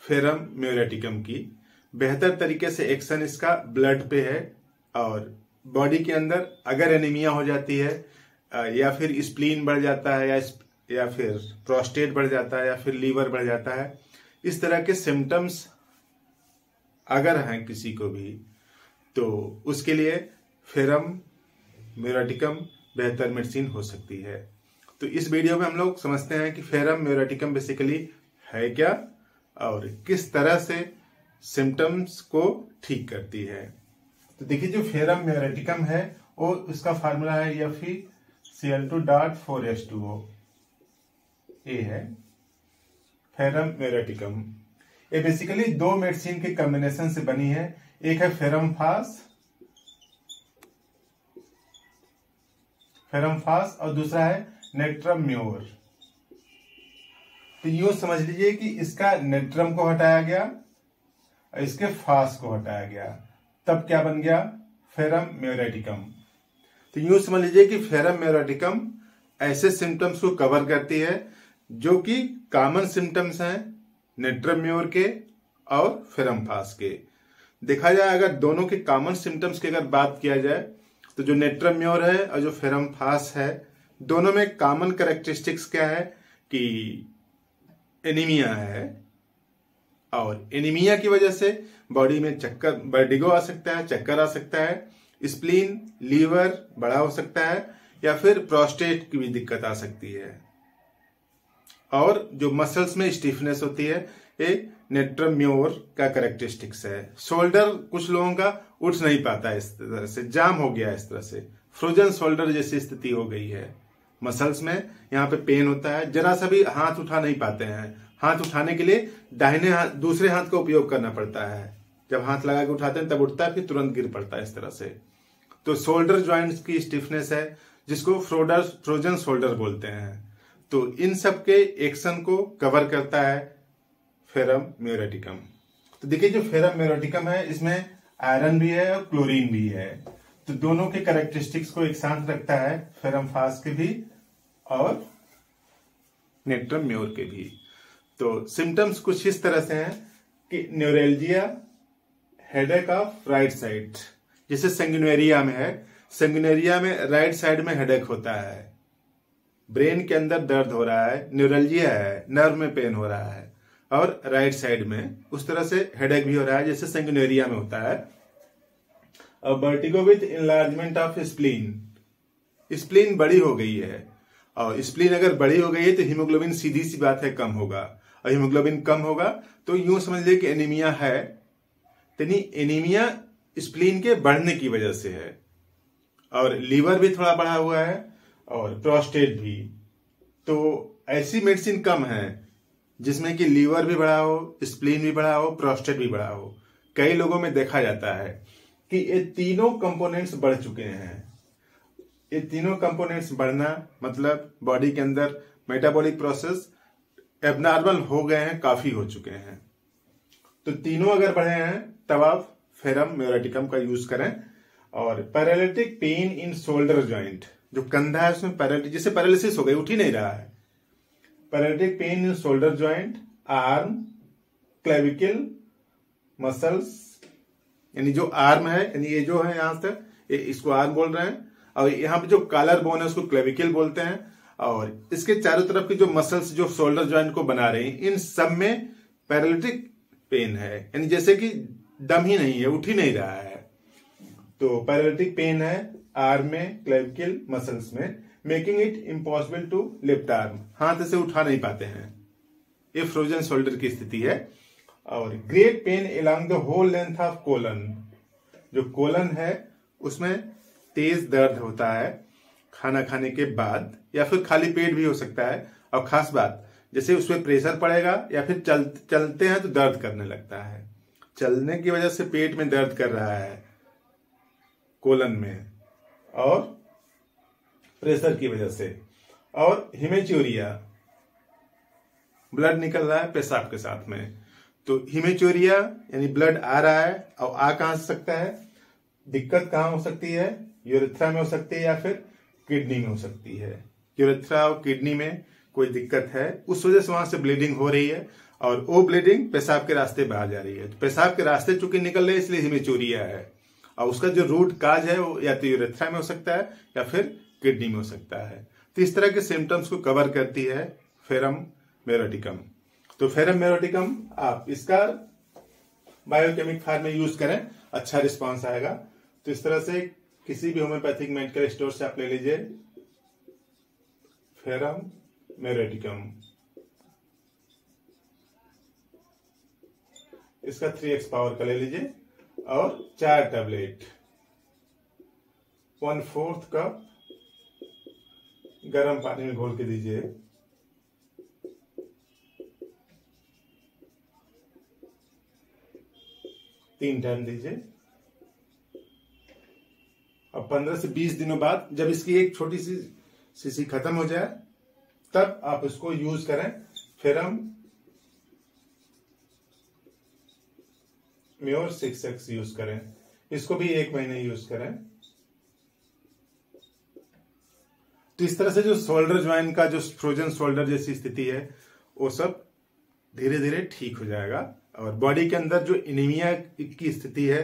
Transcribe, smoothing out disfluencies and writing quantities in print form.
Ferrum म्यूरेटिकम की। बेहतर तरीके से एक्शन इसका ब्लड पे है और बॉडी के अंदर अगर एनीमिया हो जाती है या फिर स्प्लीन बढ़ जाता है या फिर प्रोस्टेट बढ़ जाता है या फिर लीवर बढ़ जाता है, इस तरह के सिम्टम्स अगर हैं किसी को भी, तो उसके लिए फेरम म्यूरेटिकम बेहतर मेडिसिन हो सकती है। तो इस वीडियो में हम लोग समझते हैं कि फेरम म्यूरेटिकम बेसिकली है क्या और किस तरह से सिम्टम्स को ठीक करती है। तो देखिए, जो फेरम म्यूरेटिकम है वो उसका फार्मूला है FeCl2.4H2O। ये है फेरम म्यूरेटिकम। ये बेसिकली दो मेडिसिन के कॉम्बिनेशन से बनी है। एक है फेरम फास और दूसरा है नेट्रम म्योर। तो यूं समझ लीजिए कि इसका नेट्रम को हटाया गया और इसके फास को हटाया गया, तब क्या बन गया? फेरम म्यूरेटिकम। तो यूं समझ लीजिए कि फेरम म्यूरेटिकम ऐसे सिम्टम्स को कवर करती है जो कि कॉमन सिम्टम्स हैं नेट्रम म्योर के और फेरम फास के। देखा जाए अगर दोनों के कॉमन सिम्टम्स की अगर बात किया जाए तो जो नेट्रम म्योर है और जो फेरम फास है, दोनों में कॉमन कैरेक्टरिस्टिक्स क्या है कि एनीमिया है और एनीमिया की वजह से बॉडी में चक्कर, वर्टिगो आ सकता है, चक्कर आ सकता है, स्प्लीन, लीवर बड़ा हो सकता है या फिर प्रोस्टेट की भी दिक्कत आ सकती है और जो मसल्स में स्टिफनेस होती है, ये नेट्रम म्योर का कैरेक्टरिस्टिक्स है। शोल्डर कुछ लोगों का उठ नहीं पाता है, इस तरह से जाम हो गया, इस तरह से फ्रोजन शोल्डर जैसी स्थिति हो गई है। मसल्स में यहाँ पे पेन होता है, जरा सा भी हाथ उठा नहीं पाते हैं। हाथ उठाने के लिए दाहिने हाथ, दूसरे हाथ का उपयोग करना पड़ता है। जब हाथ लगा के उठाते हैं तब उठता है, फिर तुरंत गिर पड़ता है, इस तरह से। तो शोल्डर ज्वाइंट्स की स्टिफनेस है जिसको फ्रोजन शोल्डर बोलते हैं। तो इन सब के एक्शन को कवर करता है फेरम म्यूरेटिकम। तो देखिए, जो फेरम म्यूरेटिकम है इसमें आयरन भी है और क्लोरीन भी है। तो दोनों के कैरेक्टरिस्टिक्स को एक साथ रखता है, फेरम फास के भी और नेट्रम म्योर के भी। तो सिम्टम्स कुछ इस तरह से हैं कि neuralgia, headache of right side, जैसे संगुइनेरिया में है। संगुइनेरिया में राइट साइड में हेडेक होता है, ब्रेन के अंदर दर्द हो रहा है, न्यूरल्जिया है, नर्व में पेन हो रहा है और राइट साइड में उस तरह से हेडेक भी हो रहा है जैसे संगुइनेरिया में होता है। और vertigo with enlargement of spleen, spleen बड़ी हो गई है और स्प्लीन अगर बड़ी हो गई है तो हीमोग्लोबिन, सीधी सी बात है, कम होगा और हीमोग्लोबिन कम होगा तो यूं समझ लीजिए कि एनीमिया है। तो एनीमिया स्प्लीन के बढ़ने की वजह से है और लीवर भी थोड़ा बढ़ा हुआ है और प्रोस्टेट भी। तो ऐसी मेडिसिन कम है जिसमें कि लीवर भी बढ़ा हो, स्प्लीन भी बढ़ा हो, प्रोस्टेट भी बढ़ा हो। कई लोगों में देखा जाता है कि ये तीनों कंपोनेंट्स बढ़ चुके हैं। ये तीनों कंपोनेंट्स बढ़ना मतलब बॉडी के अंदर मेटाबॉलिक प्रोसेस एबनॉर्मल हो गए हैं, काफी हो चुके हैं। तो तीनों अगर बढ़े हैं तब आप फेरम म्यूरेटिकम का यूज करें। और paralytic pain in shoulder joint, जो कंधा है उसमें पैरालिटिक, जैसे पैरालिसिस हो गई, उठ ही नहीं रहा है। Paralytic pain in shoulder joint, arm, clavicle muscles, यानी जो आर्म है, यानी ये जो है यहां तक, इसको आर्म बोल रहे हैं और यहाँ पे जो कॉलर बोन है उसको क्लेविकल बोलते हैं। और इसके चारों तरफ की जो मसल्स जो शोल्डर ज्वाइंट को बना रही हैं, इन सब में पैरालिटिक पेन है, यानी जैसे कि दम ही नहीं है, उठ ही नहीं रहा है। तो पैरालिटिक पेन है आर्म में, क्लेविकल मसल्स में, making it impossible to lift arm, हाथ से उठा नहीं पाते हैं। ये फ्रोजन शोल्डर की स्थिति है। और great pain along the whole length of colon, जो कोलन है उसमें तेज दर्द होता है खाना खाने के बाद या फिर खाली पेट भी हो सकता है। और खास बात, जैसे उसमें प्रेशर पड़ेगा या फिर चलते हैं तो दर्द करने लगता है। चलने की वजह से पेट में दर्द कर रहा है कोलन में और प्रेशर की वजह से। और हिमेचूरिया, ब्लड निकल रहा है पेशाब के साथ में। तो हिमेचूरिया यानी ब्लड आ रहा है और आ कहां से सकता है? दिक्कत कहां हो सकती है? यूरेथ्रा में हो सकती है या फिर किडनी में हो सकती है। यूरेथ्रा और किडनी में कोई दिक्कत है, उस वजह से वहां से ब्लीडिंग हो रही है और वो ब्लीडिंग पेशाब के रास्ते बाहर जा रही है। तो पेशाब के रास्ते चूंकि निकल रही है इसलिए हेमेचूरिया है, और उसका जो रूट काज है वो या तो यूरेथ्रा में हो सकता है या फिर किडनी में हो सकता है। तो इस तरह के सिम्टम्स को कवर करती है फेरम मेरोटिकम। तो फेरम मेरोटिकम आप इसका बायोकेमिक फार्म में यूज करें, अच्छा रिस्पांस आएगा। तो इस तरह से किसी भी होम्योपैथिक मेडिकल स्टोर से आप ले लीजिए फेरम मेरोटिकम। इसका 3x पावर का ले लीजिए और 4 टैबलेट 1/4 कप गर्म पानी में घोल के दीजिए। तीन टाइम दीजिए। अब 15 से 20 दिनों बाद जब इसकी एक छोटी सी शीशी खत्म हो जाए तब आप इसको यूज करें। फेरम म्योर 6x यूज करें, इसको भी 1 महीने यूज करें। तो इस तरह से जो शोल्डर ज्वाइन का जो फ्रोजन शोल्डर जैसी स्थिति है वो सब धीरे धीरे ठीक हो जाएगा। और बॉडी के अंदर जो एनीमिया की स्थिति है